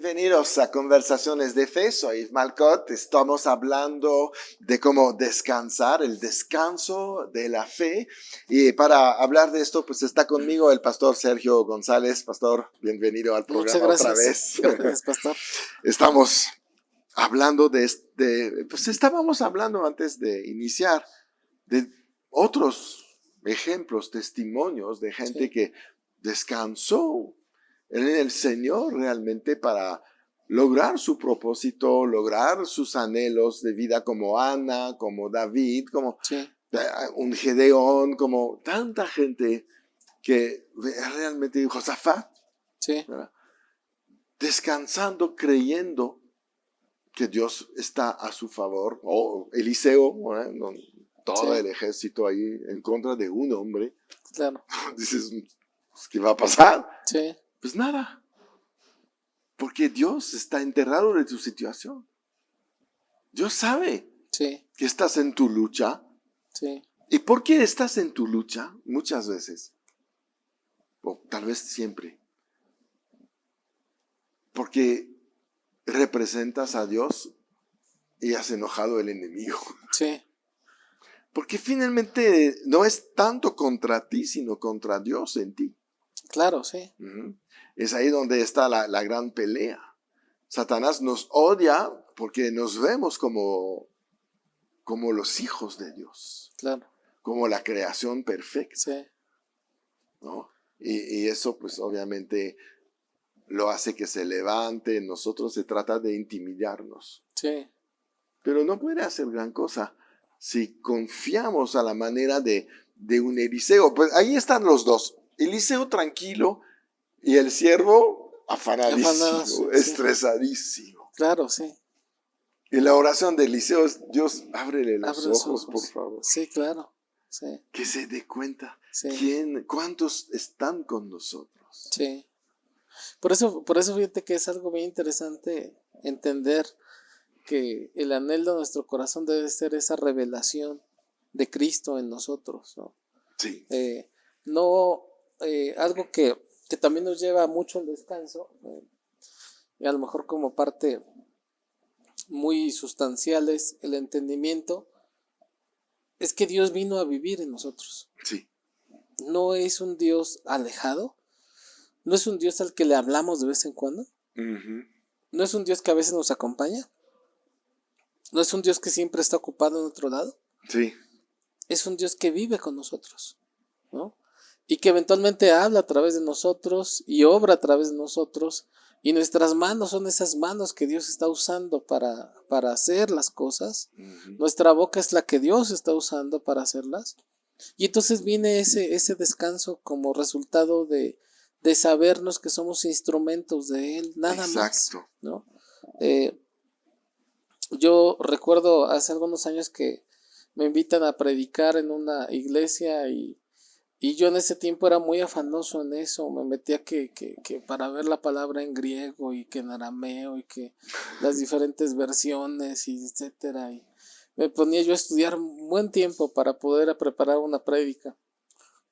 Bienvenidos a Conversaciones de Fe, soy Yves Malcott. Estamos hablando de cómo descansar, el descanso de la fe. Y para hablar de esto, pues está conmigo el pastor Sergio González. Pastor, bienvenido al programa otra vez. Gracias, pastor. Estamos hablando pues estábamos hablando antes de iniciar de otros ejemplos, testimonios de gente que descansó en el Señor realmente para lograr su propósito, lograr sus anhelos de vida, como Ana, como David, como un Gedeón, como tanta gente que realmente, Josafat, ¿verdad? Descansando, creyendo que Dios está a su favor, o Eliseo, ¿verdad? Todo el ejército ahí en contra de un hombre. Claro. Dices, ¿qué va a pasar? Sí. Pues nada, porque Dios está enterrado de tu situación. Dios sabe que estás en tu lucha. Sí. ¿Y por qué estás en tu lucha? Muchas veces, o tal vez siempre, porque representas a Dios y has enojado al enemigo. Sí. Porque finalmente no es tanto contra ti, sino contra Dios en ti. Claro, sí. Es ahí donde está la gran pelea. Satanás nos odia porque nos vemos como los hijos de Dios. Claro. Como la creación perfecta. Sí. ¿No? Y eso pues obviamente lo hace que se levante en nosotros, se trata de intimidarnos. Sí. Pero no puede hacer gran cosa si confiamos a la manera de un Eliseo. Pues ahí están los dos. Eliseo tranquilo y el siervo afanadísimo, estresadísimo. Claro, sí. Y la oración de Eliseo es: Dios, ábrele los ojos, por favor. Sí, claro. Sí. Que se dé cuenta Sí. cuántos están con nosotros. Sí. Por eso fíjate que es algo bien interesante entender que el anhelo de nuestro corazón debe ser esa revelación de Cristo en nosotros, ¿no? Sí. Algo que también nos lleva mucho al descanso, y a lo mejor como parte muy sustancial es el entendimiento, es que Dios vino a vivir en nosotros. Sí. No es un Dios alejado, no es un Dios al que le hablamos de vez en cuando, no es un Dios que a veces nos acompaña, no es un Dios que siempre está ocupado en otro lado. Sí. Es un Dios que vive con nosotros, ¿no? Y que eventualmente habla a través de nosotros y obra a través de nosotros, y nuestras manos son esas manos que Dios está usando para hacer las cosas. Nuestra boca es la que Dios está usando para hacerlas, y entonces viene ese descanso como resultado de sabernos que somos instrumentos de Él, nada más, ¿no? Yo recuerdo hace algunos años que me invitan a predicar en una iglesia y yo en ese tiempo era muy afanoso en eso, me metía que para ver la palabra en griego y que en arameo y que las diferentes versiones y etcétera, y me ponía yo a estudiar un buen tiempo para poder preparar una prédica.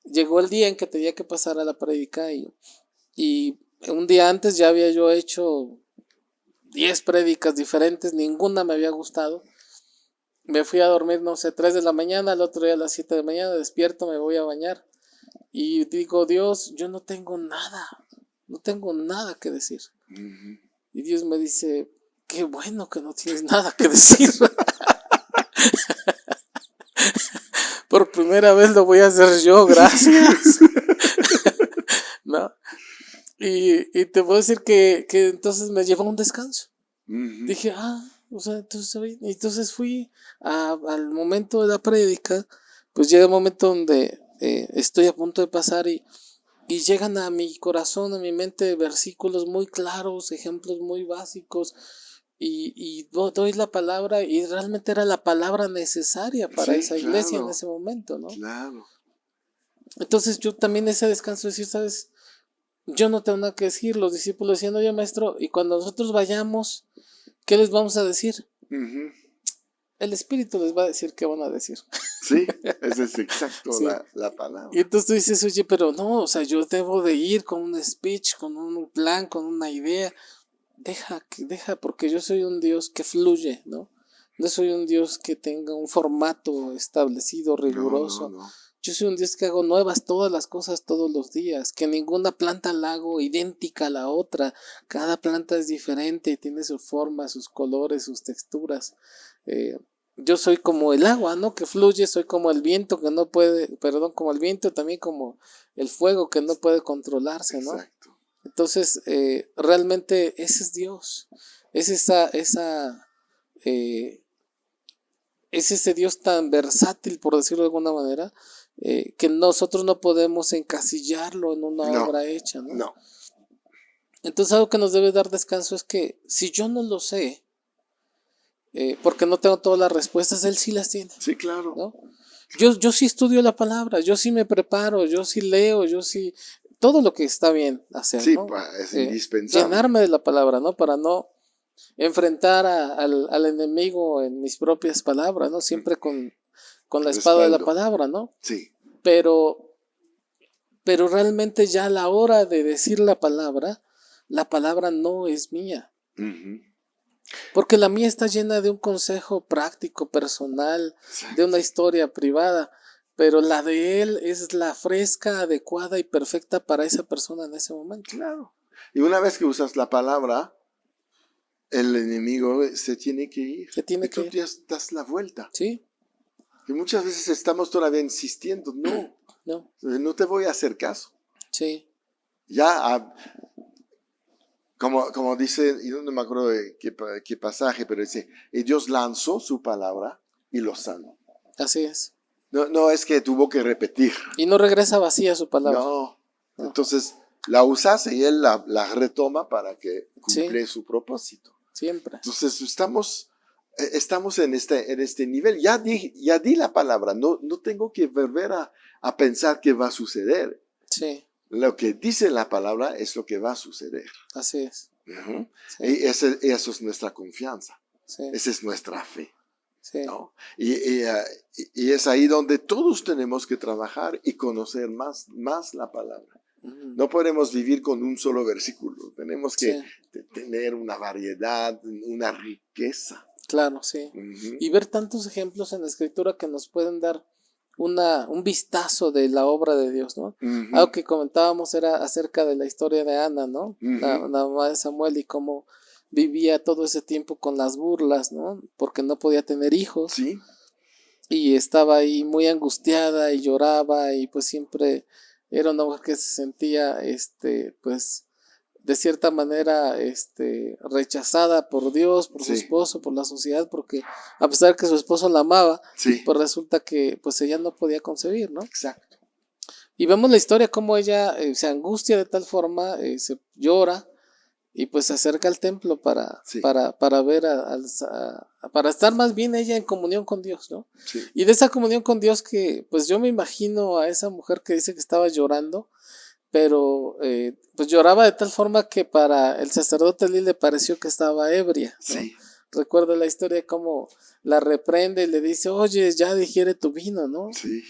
Llegó el día en que tenía que pasar a la prédica y un día antes ya había yo hecho 10 prédicas diferentes, ninguna me había gustado. Me fui a dormir, 3 de la mañana, al otro día a las 7 de la mañana, despierto, me voy a bañar. Y digo, Dios, yo no tengo nada que decir. Y Dios me dice, qué bueno que no tienes nada que decir. Por primera vez lo voy a hacer yo, gracias. ¿No? Y te puedo decir que entonces me llevó a un descanso. Dije, entonces fui al momento de la prédica, pues llega un momento donde estoy a punto de pasar y llegan a mi corazón, a mi mente, versículos muy claros, ejemplos muy básicos, y doy la palabra, y realmente era la palabra necesaria para esa iglesia en ese momento, ¿no? Claro. Entonces yo también ese descanso de decir, ¿sabes? Yo no tengo nada que decir. Los discípulos decían, oye maestro, y cuando nosotros vayamos, ¿qué les vamos a decir? El Espíritu les va a decir qué van a decir. Sí, esa es exacto la palabra. Y entonces tú dices, oye, pero no, o sea, yo debo de ir con un speech, con un plan, con una idea. deja, porque yo soy un Dios que fluye, ¿no? No soy un Dios que tenga un formato establecido, riguroso. No. Yo soy un Dios que hago nuevas todas las cosas todos los días, que ninguna planta la hago idéntica a la otra. Cada planta es diferente y tiene su forma, sus colores, sus texturas. Yo soy como el agua, ¿no? Que fluye, soy como el viento que no puede, perdón, como el viento, también como el fuego que no puede controlarse, ¿no? Exacto. Entonces, realmente ese es Dios. Es es ese Dios tan versátil, por decirlo de alguna manera, que nosotros no podemos encasillarlo en una obra hecha, ¿no? No. Entonces algo que nos debe dar descanso es que si yo no lo sé, porque no tengo todas las respuestas, Él sí las tiene. Sí, claro. ¿No? Yo sí estudio la palabra, yo sí me preparo, yo sí leo, yo sí... Todo lo que está bien hacer, Sí, ¿no? es indispensable. Llenarme de la palabra, ¿no? Para no enfrentar al enemigo en mis propias palabras, ¿no? Siempre con la espada de la palabra, ¿no? Sí. Pero realmente ya a la hora de decir la palabra no es mía. Uh-huh. Porque la mía está llena de un consejo práctico, personal, de una historia privada, pero la de él es la fresca, adecuada y perfecta para esa persona en ese momento. Claro. Y una vez que usas la palabra, el enemigo se tiene que ir. Y tú ya das la vuelta. Sí. Y muchas veces estamos todavía insistiendo, no te voy a hacer caso. Sí. Ya, como dice, y no me acuerdo de qué pasaje, pero dice, y Dios lanzó su palabra y lo sanó. Así es. No es que tuvo que repetir. Y no regresa vacía su palabra. No. Entonces la usas y Él la retoma para que cumple su propósito. Siempre. Entonces estamos en este nivel. Ya di la palabra, no tengo que volver a pensar qué va a suceder. Sí. Lo que dice la palabra es lo que va a suceder. Así es. Uh-huh. Sí. Y eso es nuestra confianza. Sí. Esa es nuestra fe. Sí. ¿No? Y es ahí donde todos tenemos que trabajar y conocer más la palabra. Uh-huh. No podemos vivir con un solo versículo. Tenemos que tener una variedad, una riqueza. Claro, sí. Uh-huh. Y ver tantos ejemplos en la Escritura que nos pueden dar un vistazo de la obra de Dios, ¿no? Uh-huh. Algo que comentábamos era acerca de la historia de Ana, ¿no? Uh-huh. La mamá de Samuel y cómo vivía todo ese tiempo con las burlas, ¿no? Porque no podía tener hijos. Sí. Y estaba ahí muy angustiada y lloraba y pues siempre era una mujer que se sentía, pues, de cierta manera, rechazada por Dios, por su esposo, por la sociedad, porque a pesar de que su esposo la amaba, pues resulta que pues ella no podía concebir, ¿no? Exacto. Y vemos la historia cómo ella se angustia de tal forma, se llora y pues se acerca al templo para ver, para estar más bien ella en comunión con Dios, ¿no? Sí. Y de esa comunión con Dios que pues yo me imagino a esa mujer que dice que estaba llorando, pero pues lloraba de tal forma que para el sacerdote Elí le pareció que estaba ebria, ¿no? Sí. Recuerdo la historia de cómo la reprende y le dice, oye, ya digiere tu vino, ¿no? Sí.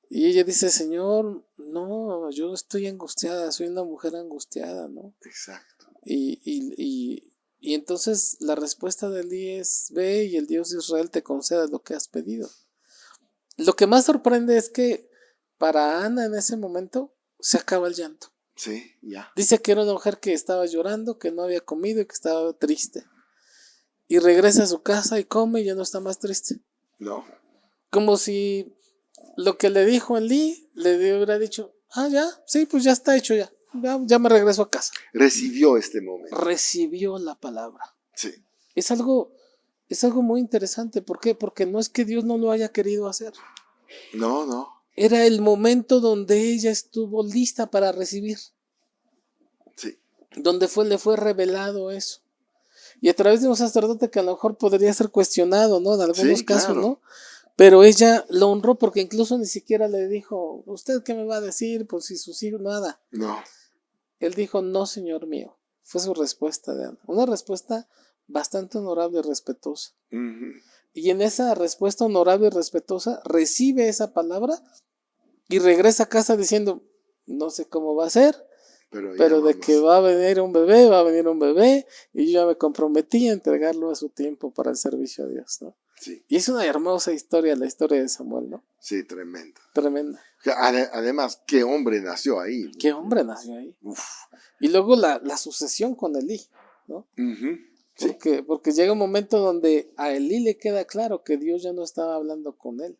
Y ella dice, Señor, no, yo estoy angustiada, soy una mujer angustiada, ¿no? Exacto. Y entonces la respuesta de Elí es, ve y el Dios de Israel te conceda lo que has pedido. Lo que más sorprende es que para Ana en ese momento se acaba el llanto. Sí, ya. Dice que era una mujer que estaba llorando, que no había comido y que estaba triste. Y regresa a su casa y come y ya no está más triste. No. Como si lo que le dijo Elí le hubiera dicho, ya, sí, pues ya está hecho ya. Ya me regreso a casa. Recibió este momento. Recibió la palabra. Sí. Es algo muy interesante. ¿Por qué? Porque no es que Dios no lo haya querido hacer. No. Era el momento donde ella estuvo lista para recibir. Sí. Donde le fue revelado eso. Y a través de un sacerdote que a lo mejor podría ser cuestionado, ¿no? En algunos casos, claro. ¿No? Pero ella lo honró porque incluso ni siquiera le dijo, ¿usted qué me va a decir? Pues si sus hijos, nada. No. Él dijo, no, Señor mío. Fue su respuesta de Ana. Una respuesta bastante honorable y respetuosa. Uh-huh. Y en esa respuesta honorable y respetuosa recibe esa palabra y regresa a casa diciendo, no sé cómo va a ser, pero de que va a venir un bebé, y yo ya me comprometí a entregarlo a su tiempo para el servicio a Dios, ¿no? Sí. Y es una hermosa historia, la historia de Samuel, ¿no? Sí, tremendo. Tremenda. Además, ¿qué hombre nació ahí? ¿Qué hombre nació ahí? Uf. Y luego la sucesión con Elí, ¿no? Sí. Porque llega un momento donde a Elí le queda claro que Dios ya no estaba hablando con él.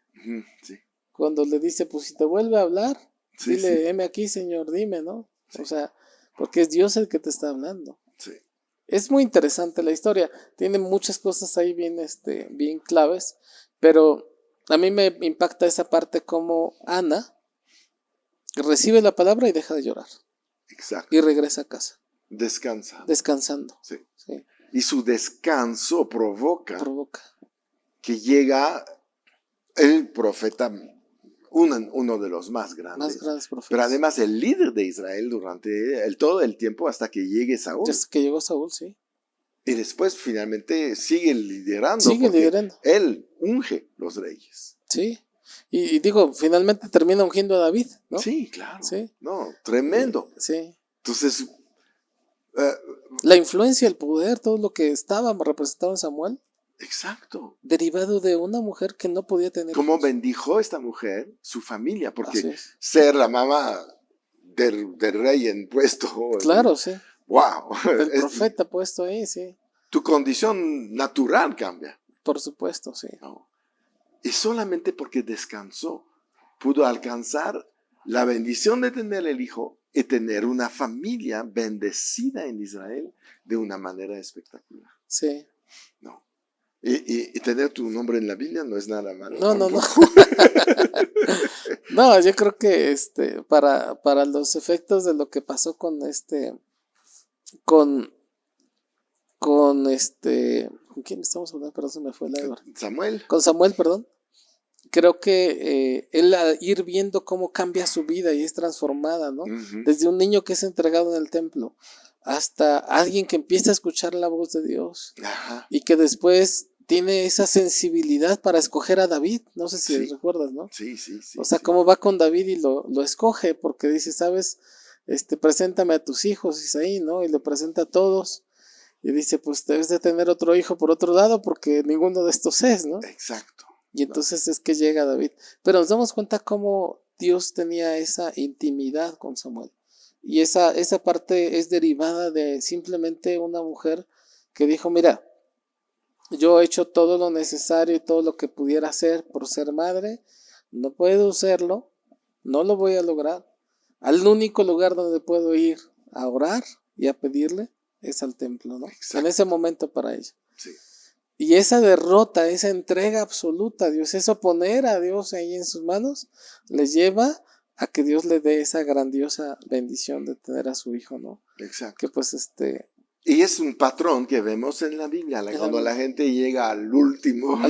Sí. Cuando le dice, pues si te vuelve a hablar, Sí, dile, sí. heme aquí, Señor, dime, ¿no? Sí. O sea, porque es Dios el que te está hablando. Sí. Es muy interesante la historia, tiene muchas cosas ahí bien, bien claves, pero a mí me impacta esa parte como Ana recibe la palabra y deja de llorar. Exacto. Y regresa a casa. Descansa. Descansando. Sí. Sí. Y su descanso provoca que llega el profeta, uno de los más grandes profetas. Pero además el líder de Israel durante todo el tiempo hasta que llegue Saúl. Desde que llegó Saúl, sí. Y después finalmente sigue liderando. Sigue liderando. Él unge los reyes. Sí. Y digo, finalmente termina ungiendo a David, ¿no? Sí, claro. Sí. No, tremendo. Sí. Entonces, la influencia, el poder, todo lo que estaba representado en Samuel. Exacto. Derivado de una mujer que no podía tener ¿Cómo hijos? bendijo esta mujer su familia? Porque es. ser la mamá del rey en puesto. Claro, sí. ¡Wow! El profeta puesto ahí, sí. Tu condición natural cambia. Por supuesto, sí. No. Y solamente porque descansó, pudo alcanzar la bendición de tener el hijo y tener una familia bendecida en Israel de una manera espectacular. Sí. No. Y tener tu nombre en la Biblia no es nada malo. No. No, yo creo que para los efectos de lo que pasó con ¿con quién estamos hablando? Perdón, se me fue la hora. Samuel. Con Samuel, perdón. Creo que él al ir viendo cómo cambia su vida y es transformada, ¿no? Desde un niño que es entregado en el templo hasta alguien que empieza a escuchar la voz de Dios. Ajá. Y que después tiene esa sensibilidad para escoger a David, no sé si recuerdas, ¿no? Sí. O sea, cómo va con David y lo escoge, porque dice, sabes, preséntame a tus hijos, Isaí, ¿no? Y le presenta a todos, y dice, pues debes de tener otro hijo por otro lado, porque ninguno de estos es, ¿no? Exacto. Y entonces es que llega David. Pero nos damos cuenta cómo Dios tenía esa intimidad con Samuel. Y esa parte es derivada de simplemente una mujer que dijo, mira, yo he hecho todo lo necesario y todo lo que pudiera hacer por ser madre, no puedo hacerlo, no lo voy a lograr. Al único lugar donde puedo ir a orar y a pedirle es al templo, ¿no? Exacto. En ese momento para ella. Sí. Y esa derrota, esa entrega absoluta a Dios, eso poner a Dios ahí en sus manos, les lleva a que Dios le dé esa grandiosa bendición de tener a su hijo, ¿no? Exacto. Que pues Y es un patrón que vemos en la Biblia, cuando la gente llega al último,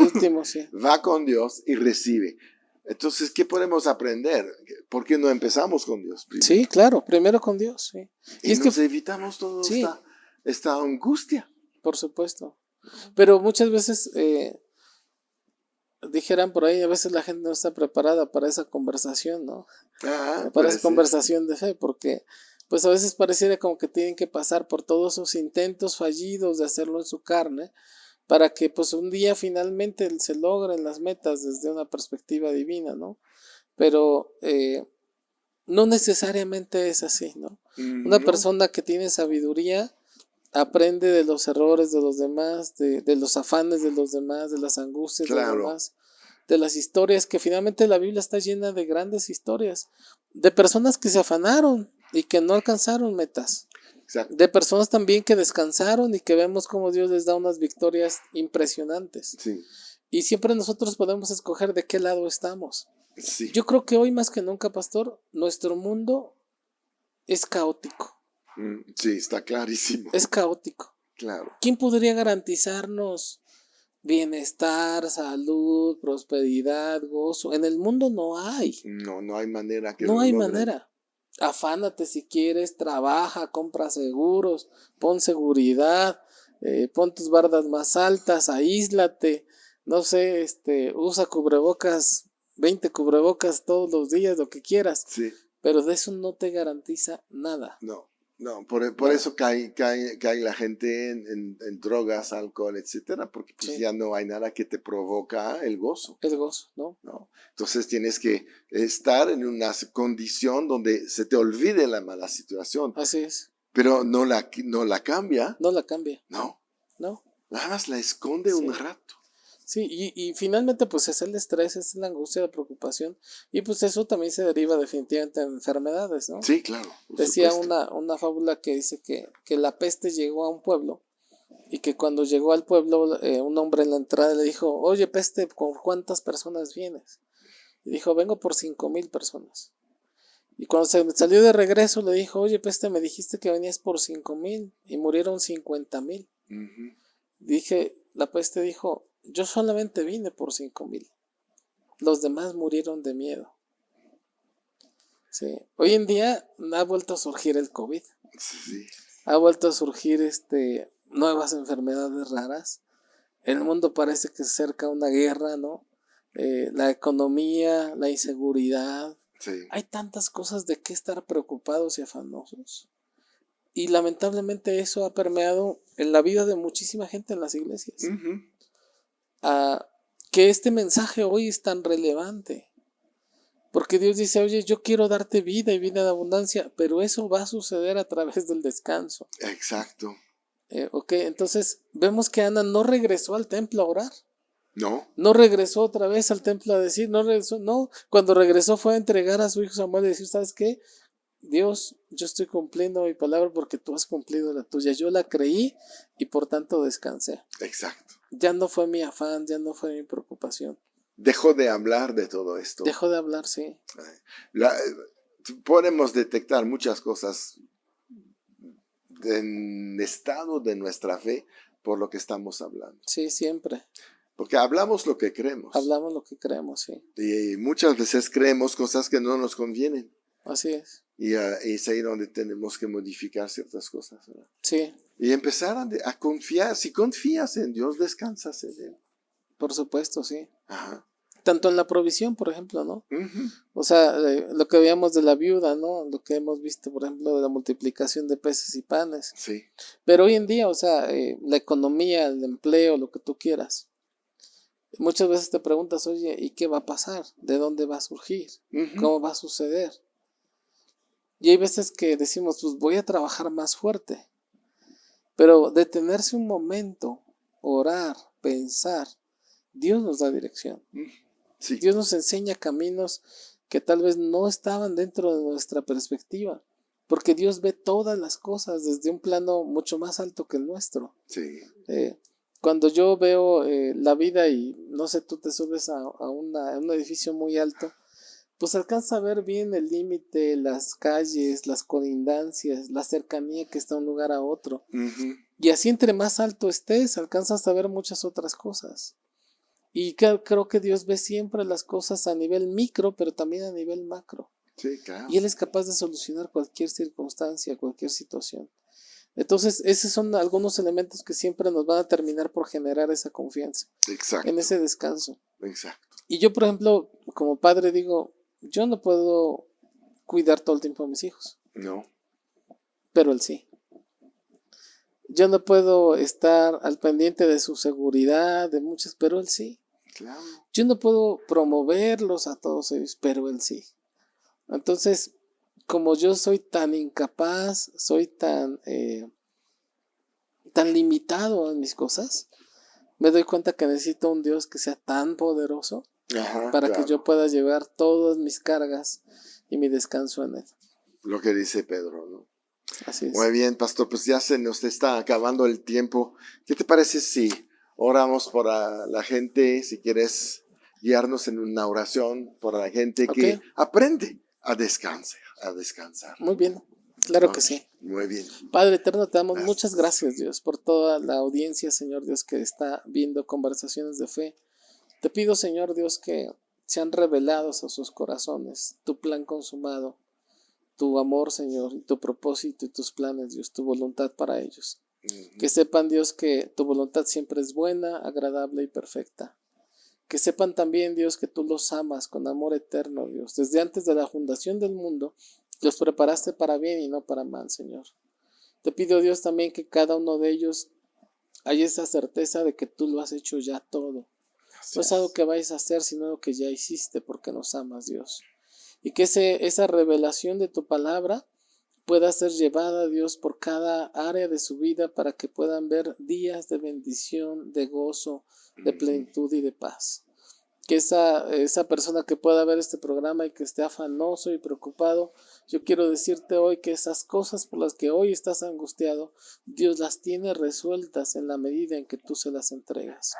sí. Va con Dios y recibe. Entonces, ¿qué podemos aprender? ¿Por qué no empezamos con Dios primero? Sí, claro, primero con Dios, sí. Y es nos evitamos toda esta angustia. Por supuesto. Pero muchas veces, dijeran por ahí, a veces la gente no está preparada para esa conversación, ¿no? Para esa conversación de fe, porque pues a veces pareciera como que tienen que pasar por todos esos intentos fallidos de hacerlo en su carne, para que pues un día finalmente se logren las metas desde una perspectiva divina, ¿no? Pero no necesariamente es así, ¿no? Una persona que tiene sabiduría aprende de los errores de los demás, de los afanes de los demás, de las angustias de los demás, de las historias, que finalmente la Biblia está llena de grandes historias, de personas que se afanaron y que no alcanzaron metas. Exacto. De personas también que descansaron y que vemos cómo Dios les da unas victorias impresionantes. Sí. Y siempre nosotros podemos escoger de qué lado estamos. Sí. Yo creo que hoy más que nunca, pastor, nuestro mundo es caótico. Sí, está clarísimo. Es caótico. Claro. ¿Quién podría garantizarnos bienestar, salud, prosperidad, gozo? En el mundo no hay. No hay manera que no hay manera. Afánate si quieres, trabaja, compra seguros, pon seguridad, pon tus bardas más altas, aíslate, no sé, usa cubrebocas, 20 cubrebocas todos los días, lo que quieras. Sí. Pero de eso no te garantiza nada. No. No, por eso cae la gente en drogas, alcohol, etcétera, porque pues Sí. ya no hay nada que te provoca el gozo, El gozo, ¿no? ¿no? Entonces tienes que estar en una condición donde se te olvide la mala situación, Así es. pero no la cambia, No la cambia, no, ¿no? nada más la esconde un Sí. rato. Sí, y finalmente pues es el estrés, es la angustia, la preocupación, y pues eso también se deriva definitivamente en enfermedades, ¿no? Sí, claro, por Decía supuesto. una fábula que dice que la peste llegó a un pueblo y que cuando llegó al pueblo un hombre en la entrada le dijo, oye peste, ¿con cuántas personas vienes? Y dijo, vengo por 5,000 personas. Y cuando se salió de regreso le dijo, oye peste, me dijiste que venías por 5,000 y murieron 50,000. Ujú. La peste dijo, yo solamente vine por 5,000. Los demás murieron de miedo. Sí. Hoy en día ha vuelto a surgir el COVID. Sí, Ha vuelto a surgir nuevas enfermedades raras. El mundo parece que se acerca a una guerra, ¿no? La economía, la inseguridad. sí. Hay tantas cosas de qué estar preocupados y afanosos. Y lamentablemente eso ha permeado en la vida de muchísima gente en las iglesias. Ujú. Que este mensaje hoy es tan relevante. Porque Dios dice, oye, yo quiero darte vida y vida de abundancia, pero eso va a suceder a través del descanso. Exacto. Ok, entonces vemos que Ana no regresó al templo a orar. No, No regresó otra vez al templo a decir, no regresó, no. Cuando regresó fue a entregar a su hijo Samuel y decir, ¿sabes qué? Dios, yo estoy cumpliendo mi palabra porque tú has cumplido la tuya. Yo la creí y por tanto descansé. exacto. Ya no fue mi afán, ya no fue mi preocupación. Dejó de hablar de todo esto. Dejó de hablar, sí. La- Podemos detectar muchas cosas en estado de nuestra fe por lo que estamos hablando. Sí, siempre. Porque hablamos lo que creemos. Hablamos lo que creemos, sí. Y muchas veces creemos cosas que no nos convienen. Así es. Y es ahí donde tenemos que modificar ciertas cosas, ¿verdad? Sí, Y empezar a confiar. Si confías en Dios, descansas en Él. por supuesto, sí. Ajá. Tanto en la provisión, por ejemplo, ¿no? Ujú. O sea, lo que veíamos de la viuda, ¿no? Lo que hemos visto, por ejemplo, de la multiplicación de peces y panes. Sí. Pero hoy en día, o sea, la economía, el empleo, lo que tú quieras. Muchas veces te preguntas, oye, ¿y qué va a pasar? ¿De dónde va a surgir? Ujú. ¿Cómo va a suceder? Y hay veces que decimos, pues voy a trabajar más fuerte. Pero detenerse un momento, orar, pensar, Dios nos da dirección. Sí. Dios nos enseña caminos que tal vez no estaban dentro de nuestra perspectiva, porque Dios ve todas las cosas desde un plano mucho más alto que el nuestro. Sí. Cuando yo veo la vida y no sé, tú te subes a un edificio muy alto, pues alcanza a ver bien el límite, las calles, las colindancias, la cercanía que está de un lugar a otro. Ujú. Y así entre más alto estés, alcanzas a ver muchas otras cosas. Y creo que Dios ve siempre las cosas a nivel micro, pero también a nivel macro. Sí, claro. Y Él es capaz de solucionar cualquier circunstancia, cualquier situación. Entonces, esos son algunos elementos que siempre nos van a terminar por generar esa confianza, Exacto. en ese descanso. Exacto. Y yo, por ejemplo, como padre digo, yo no puedo cuidar todo el tiempo a mis hijos, No. pero Él sí. Yo no puedo estar al pendiente de su seguridad, de muchas, pero Él sí. Claro. Yo no puedo promoverlos a todos ellos, pero Él sí. Entonces, como yo soy tan incapaz, soy tan limitado en mis cosas, me doy cuenta que necesito un Dios que sea tan poderoso Ajá, para que claro. yo pueda llevar todas mis cargas y mi descanso en Él. Lo que dice Pedro, ¿no? Así es. Muy bien, pastor, pues ya se nos está acabando el tiempo. ¿Qué te parece si oramos por la gente, si quieres guiarnos en una oración por la gente que Ok. aprende a descansar? Muy bien, claro Ok, que sí. muy bien. Padre eterno, te damos Gracias. muchas gracias, Dios, por toda la audiencia, Señor Dios, que está viendo conversaciones de fe. Te pido, Señor Dios, que sean revelados a sus corazones tu plan consumado, tu amor, Señor, y tu propósito y tus planes, Dios, tu voluntad para ellos. Ujú. Que sepan, Dios, que tu voluntad siempre es buena, agradable y perfecta. Que sepan también, Dios, que tú los amas con amor eterno, Dios. Desde antes de la fundación del mundo, los preparaste para bien y no para mal, Señor. Te pido, Dios, también que cada uno de ellos haya esa certeza de que tú lo has hecho ya todo. Así No es algo es. que vayas a hacer, sino algo que ya hiciste porque nos amas, Dios. Y que esa revelación de tu palabra pueda ser llevada, Dios, por cada área de su vida para que puedan ver días de bendición, de gozo, de Ujú. plenitud y de paz. Que esa persona que pueda ver este programa y que esté afanoso y preocupado, yo quiero decirte hoy que esas cosas por las que hoy estás angustiado, Dios las tiene resueltas en la medida en que tú se las entregas.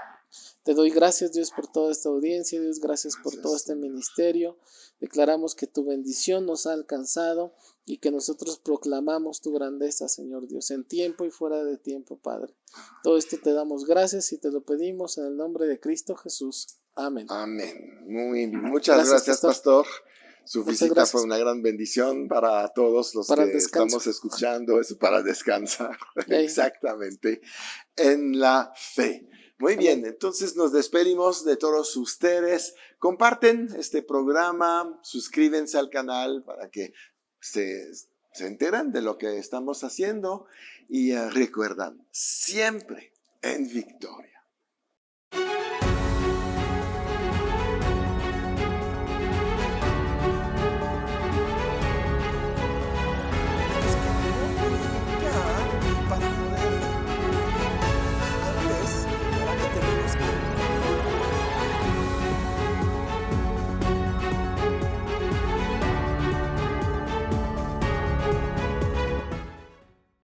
Te doy gracias, Dios, por toda esta audiencia, Dios, gracias por todo Gracias, este Señor. ministerio. Declaramos que tu bendición nos ha alcanzado y que nosotros proclamamos tu grandeza, Señor Dios, en tiempo y fuera de tiempo, Padre. Todo esto te damos gracias y te lo pedimos en el nombre de Cristo Jesús. Amén. Amén. Muy bien. Muchas Gracias, gracias, pastor. pastor. Su Muchas visita fue gracias. una gran bendición para todos los Para el que descanso. estamos escuchando. Es para descansar. Hey, Exactamente. En la fe. Muy bien, amén. entonces nos despedimos de todos ustedes. Comparten este programa, suscríbanse al canal para que se enteren de lo que estamos haciendo y recuerdan, siempre en victoria.